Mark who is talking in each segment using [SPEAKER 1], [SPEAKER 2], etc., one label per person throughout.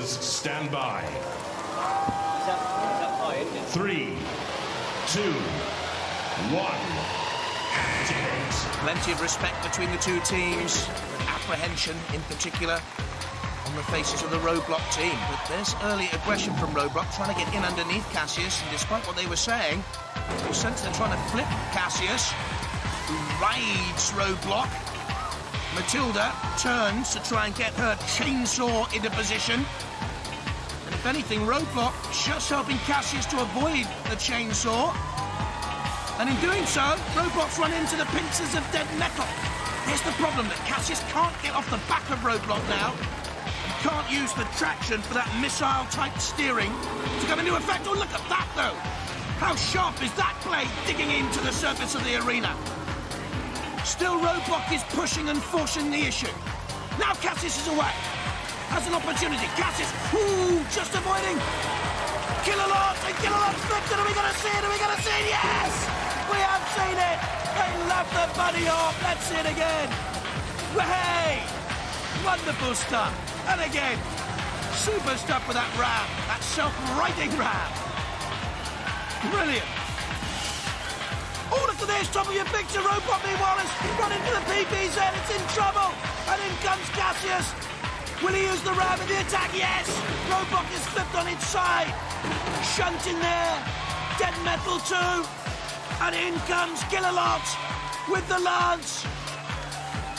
[SPEAKER 1] is stand by. 3, 2, 1. Activate.
[SPEAKER 2] Plenty of respect between the two teams, apprehension in particular on the faces of the Roadblock team. But there's early aggression from Roadblock, trying to get in underneath Cassius, and despite what they were saying, you sense they're trying to flip Cassius, who rides Roadblock. Matilda turns to try and get her chainsaw into position. And if anything, Roadblock just helping Cassius to avoid the chainsaw. And in doing so, Roadblock's run into the pincers of dead metal. Here's the problem, that Cassius can't get off the back of Roadblock now. He can't use the traction for that missile-type steering to come into effect. Oh, look at that, though. How sharp is that blade digging into the surface of the arena? Still, Roadblock is pushing and forcing the issue. Now Cassius is away. Has an opportunity. Cassius, ooh, just avoiding. Killalot, and Killalot's flipped it. Are we going to see it? Are we going to see it? Yes! We have seen it. They left the bunny off. Let's see it again. Hey! Wonderful stuff. And again, super stuff with that ram. That self-righting ram. Brilliant. Oh, look at this, top of your picture. Roadblock, meanwhile, has run into the PPZ. It's in trouble. And in comes Cassius. Will he use the ram in the attack? Yes. Roadblock is flipped on its side. Shunt in there. Dead metal too. And in comes Killalot with the lance.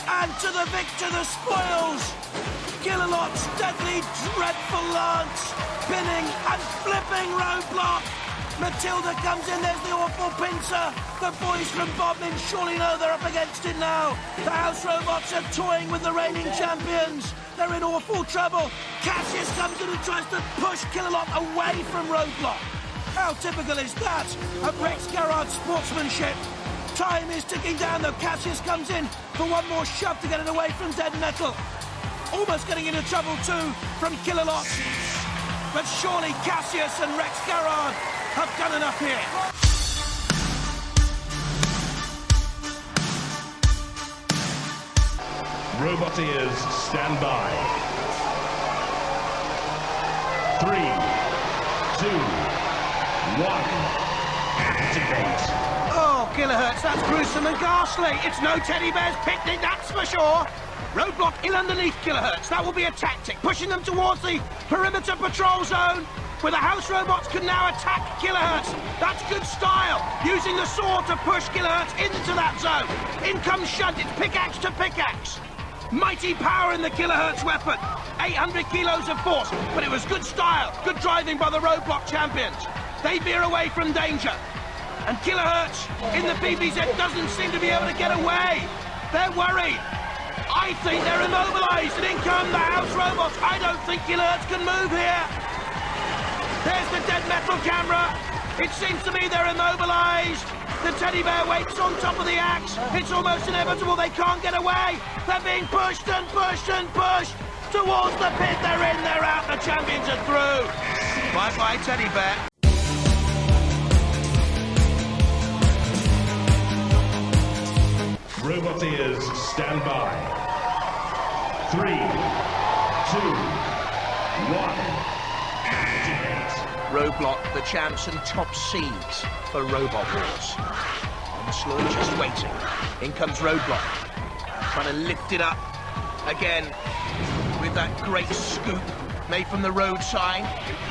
[SPEAKER 2] And to the victor, the spoils. Killalot's deadly, dreadful lance. Pinning and flipping Roadblock. Matilda comes in, there's the awful pincer. The boys from Bodmin surely know they're up against it now. The House Robots are toying with the reigning champions. They're in awful trouble. Cassius comes in and tries to push Killalot away from Roadblock. How typical is that of Rex Garrard's sportsmanship? Time is ticking down, though. Cassius comes in for one more shove to get it away from Dead Metal. Almost getting into trouble too from Killalot. But surely Cassius and Rex Garrard have done enough here.
[SPEAKER 1] Roboteers, stand by. 3, 2, 1. Activate.
[SPEAKER 2] Oh, kilohertz, that's gruesome and ghastly. It's no teddy bear's picnic, that's for sure. Roadblock in underneath kilohertz. That will be a tactic, pushing them towards the perimeter patrol zone, where the House Robots can now attack kilohertz. That's good style, using the sword to push kilohertz into that zone. In comes Shunt, it's pickaxe to pickaxe. Mighty power in the kilohertz weapon. 800 kilos of force, but it was good style, good driving by the Roadblock champions. They veer away from danger. And kilohertz in the PPZ doesn't seem to be able to get away. They're worried. I think they're immobilized, and in come the House Robots. I don't think kilohertz can move here. There's the Dead Metal camera. It seems to me they're immobilized. The teddy bear waits on top of the axe. It's almost inevitable. They can't get away. They're being pushed and pushed and pushed towards the pit. They're in, they're out. The champions are through. Bye-bye, teddy bear.
[SPEAKER 1] Roboteers, stand by. 3, 2, 1. Activate.
[SPEAKER 2] Roadblock, the champs and top seeds for Robot Wars. Onslaught just waiting. In comes Roadblock, trying to lift it up again with that great scoop made from the road sign.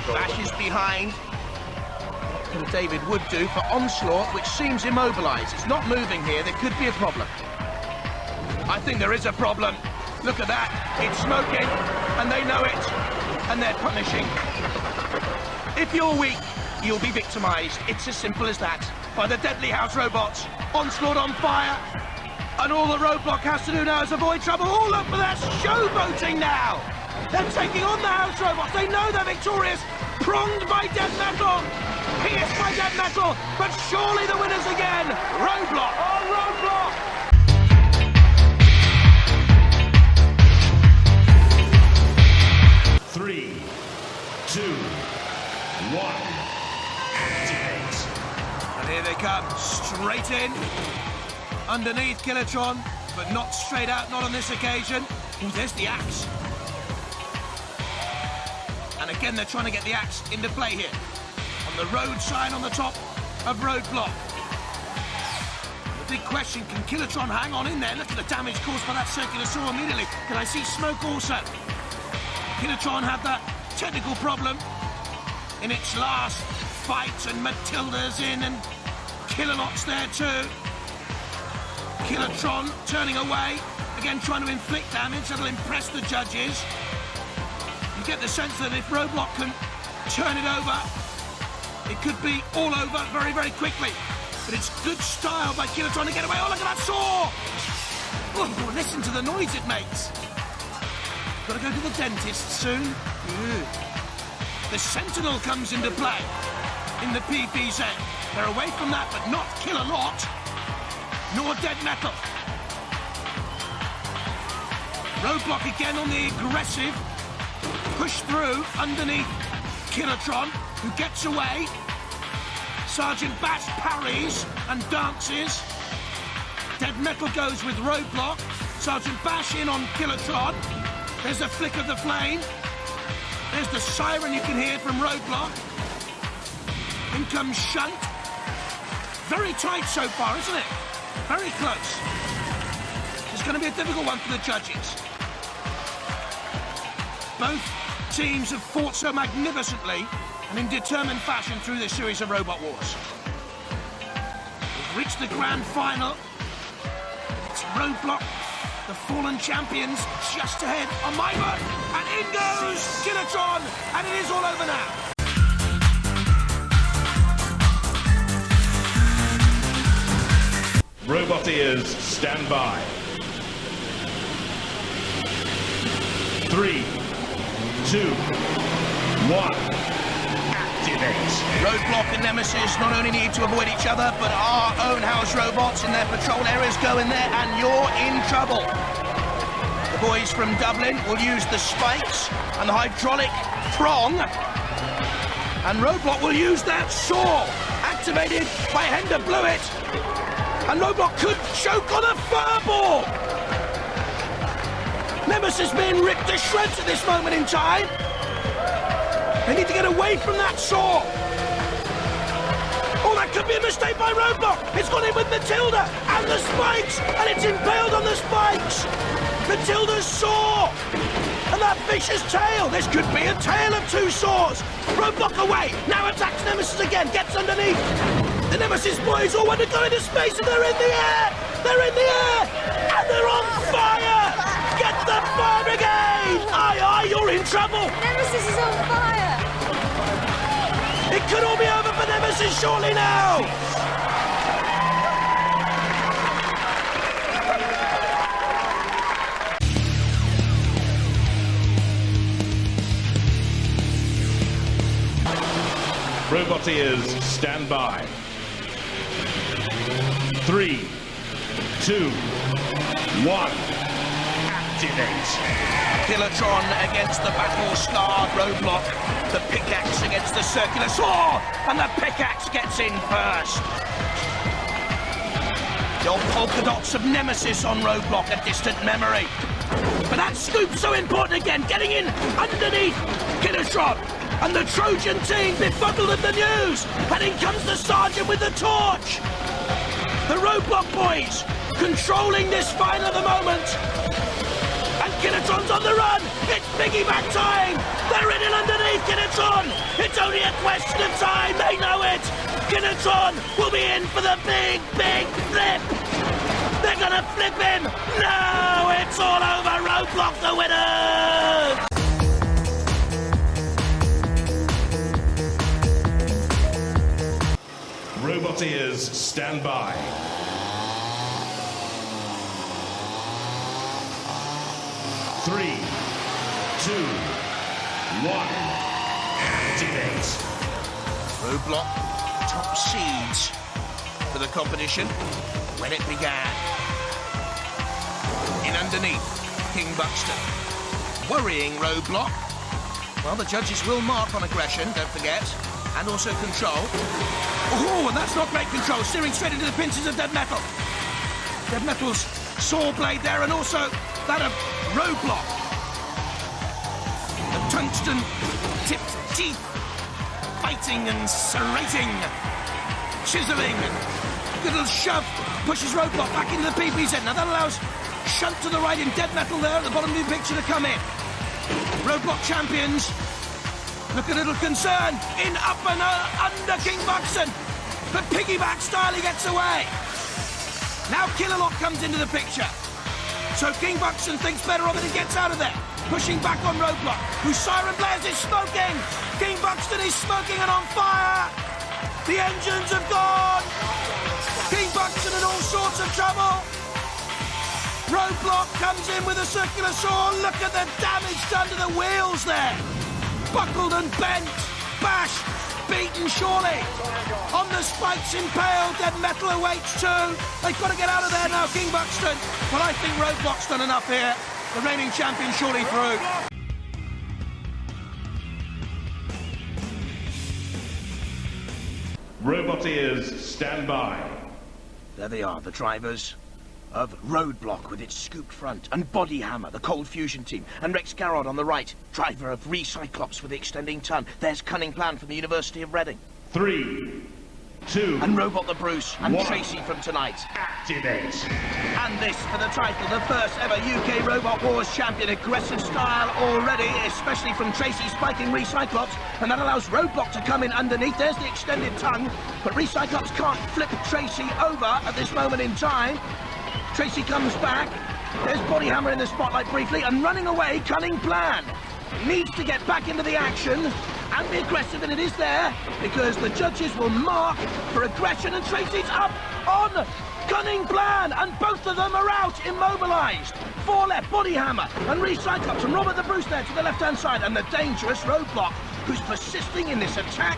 [SPEAKER 2] Bashes behind. What can David Wood do for Onslaught, which seems immobilized? It's not moving here. There could be a problem. I think there is a problem. Look at that. It's smoking, and they know it, and they're punishing. If you're weak, you'll be victimized. It's as simple as that. By the deadly House Robots. Onslaught on fire. And all the Roadblock has to do now is avoid trouble. Oh, look for that showboating now. They're taking on the House Robots. They know they're victorious. Pronged by Dead Metal. Pierced by Dead Metal. But surely the winners again. Roadblock. Oh, Roadblock.
[SPEAKER 1] 3, 2, 1. Activate.
[SPEAKER 2] And here they come, straight in, underneath Killatron, but not straight out, not on this occasion. Oh, there's the axe. And again, they're trying to get the axe into play here. On the road sign on the top of Roadblock. The big question, can Kilotron hang on in there? Look at the damage caused by that circular saw immediately. Can I see smoke also? Kilotron had that technical problem in its last fight, and Matilda's in, and Kilolot's there too. Kilotron turning away, again trying to inflict damage that'll impress the judges. You get the sense that if Roadblock can turn it over, it could be all over very, very quickly. But it's good style by Kilotron to get away. Oh, look at that saw! Oh, listen to the noise it makes. Got to go to the dentist soon. The Sentinel comes into play in the PPZ. They're away from that, but not Kilolot, nor Dead Metal. Roadblock again on the aggressive. Push through underneath Kilotron, who gets away. Sergeant Bash parries and dances. Dead Metal goes with Roadblock. Sergeant Bash in on Kilotron. There's a flick of the flame. There's the siren you can hear from Roadblock. In comes Shunt. Very tight so far, isn't it? Very close. It's going to be a difficult one for the judges. Both teams have fought so magnificently and in determined fashion through this series of Robot Wars. We've reached the grand final. It's Roadblock, the fallen champions, just ahead on my mark. And in goes Kilotron, and it is all over now.
[SPEAKER 1] Robot ears, stand by. 3, 2, 1, activate.
[SPEAKER 2] Roadblock and Nemesis not only need to avoid each other, but our own house robots in their patrol areas go in there, and you're in trouble. The boys from Dublin will use the spikes and the hydraulic prong, and Roadblock will use that saw, activated by Hender Blewett. And Roadblock could choke on a furball. Nemesis being ripped to shreds at this moment in time. They need to get away from that saw. Oh, that could be a mistake by Roadblock. It's gone in with Matilda and the spikes, and it's impaled on the spikes. Matilda's saw and that vicious tail. This could be a tale of two saws. Roadblock away. Now attacks Nemesis again. Gets underneath. The Nemesis boys all want to go into space, and they're in the air! They're in the air! And they're on fire! Get the fire brigade! Aye, aye, you're in trouble!
[SPEAKER 3] Nemesis is on fire!
[SPEAKER 2] It could all be over for Nemesis shortly now!
[SPEAKER 1] Robot ears, stand by. 3, 2, 1, activate.
[SPEAKER 2] Kilotron against the battle-scarred Roadblock. The pickaxe against the circular saw, and the pickaxe gets in first. The old polka dots of Nemesis on Roadblock, a distant memory. But that scoop's so important again, getting in underneath Kilotron. And the Trojan team befuddled at the news. And in comes the sergeant with the torch. The Roadblock boys controlling this fight at the moment. And Kilotron's on the run. It's piggyback time. They're in and underneath Kilotron. It's only a question of time. They know it. Kilotron will be in for the big, big flip. They're going to flip him. No, it's all over. Roadblock the winner.
[SPEAKER 1] Robot ears, stand by. 3, 2, 1, activate.
[SPEAKER 2] Roadblock, top seeds for the competition when it began. In underneath, King Buxton. Worrying Roadblock. Well, the judges will mark on aggression, don't forget, and also control. Oh, and that's not great control, steering straight into the pinches of Dead Metal. Dead Metal's saw blade there, and also that of Roadblock. The tungsten tipped teeth, fighting and serrating, chiseling. Good little shove, pushes Roadblock back into the PPZ. Now that allows Shunt to the right in dead metal there at the bottom of the picture to come in. Roadblock champions look a little concerned. In, up and under King Buxton. But piggyback style, he gets away. Now Killalot comes into the picture. So King Buxton thinks better of it and gets out of there. Pushing back on Roadblock, whose siren blares is smoking. King Buxton is smoking and on fire. The engines have gone. King Buxton in all sorts of trouble. Roadblock comes in with a circular saw. Look at the damage done to the wheels there. Buckled and bent, bashed, beaten surely. On the spikes impaled, dead metal awaits too. They've got to get out of there now, King Buxton. Well, I think Roadblock's done enough here. The reigning champion surely through.
[SPEAKER 1] Roboteers, stand by.
[SPEAKER 2] There they are, the drivers of Roadblock with its scooped front, and Body Hammer, the Cold Fusion team, and Rex Garrod on the right, driver of Recyclops with the extending ton. There's Cunning Plan from the University of Reading.
[SPEAKER 1] 3, 2,
[SPEAKER 2] and Robot the Bruce, and
[SPEAKER 1] 1.
[SPEAKER 2] Tracy from tonight.
[SPEAKER 1] Activate.
[SPEAKER 2] And this for the title, the first ever UK Robot Wars champion. Aggressive style already, especially from Tracy spiking Recyclops, and that allows Roadblock to come in underneath. There's the extended tongue, but Recyclops can't flip Tracy over at this moment in time. Tracy comes back. There's Body Hammer in the spotlight briefly, and running away, Cunning Plan. Needs to get back into the action and be aggressive, and it is there because the judges will mark for aggression, and Tracy's up on Cunning Plan, and both of them are out, immobilised. 4 left, Body Hammer and Recyclops, and Robert the Bruce there to the left-hand side, and the dangerous Roadblock, who's persisting in this attack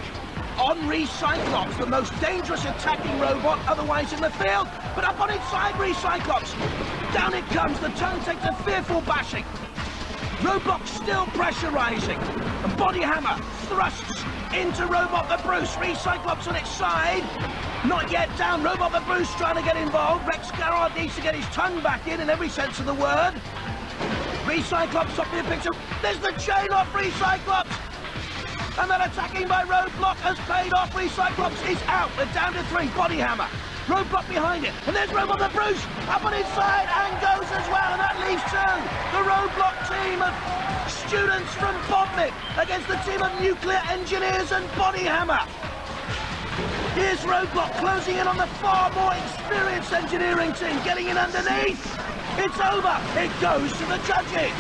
[SPEAKER 2] on Recyclops, the most dangerous attacking robot otherwise in the field. But up on its side, Recyclops. Down it comes, the tongue takes a fearful bashing. Roadblock still pressurising, and Body Hammer thrusts into Robot the Bruce. Recyclops on its side, not yet down. Robot the Bruce trying to get involved. Rex Garrod needs to get his tongue back in every sense of the word. Recyclops up in the picture. There's the chain off Recyclops. And then attacking by Roadblock has paid off. Recyclops is out. They're down to 3. Body Hammer. Roadblock behind it. And there's Robot the Bruce up on his side and goes as well. And that leaves 2. The Roadblock team of students from Bodmin against the team of nuclear engineers and Body Hammer. Here's Roadblock closing in on the far more experienced engineering team, getting in underneath. It's over. It goes to the judges.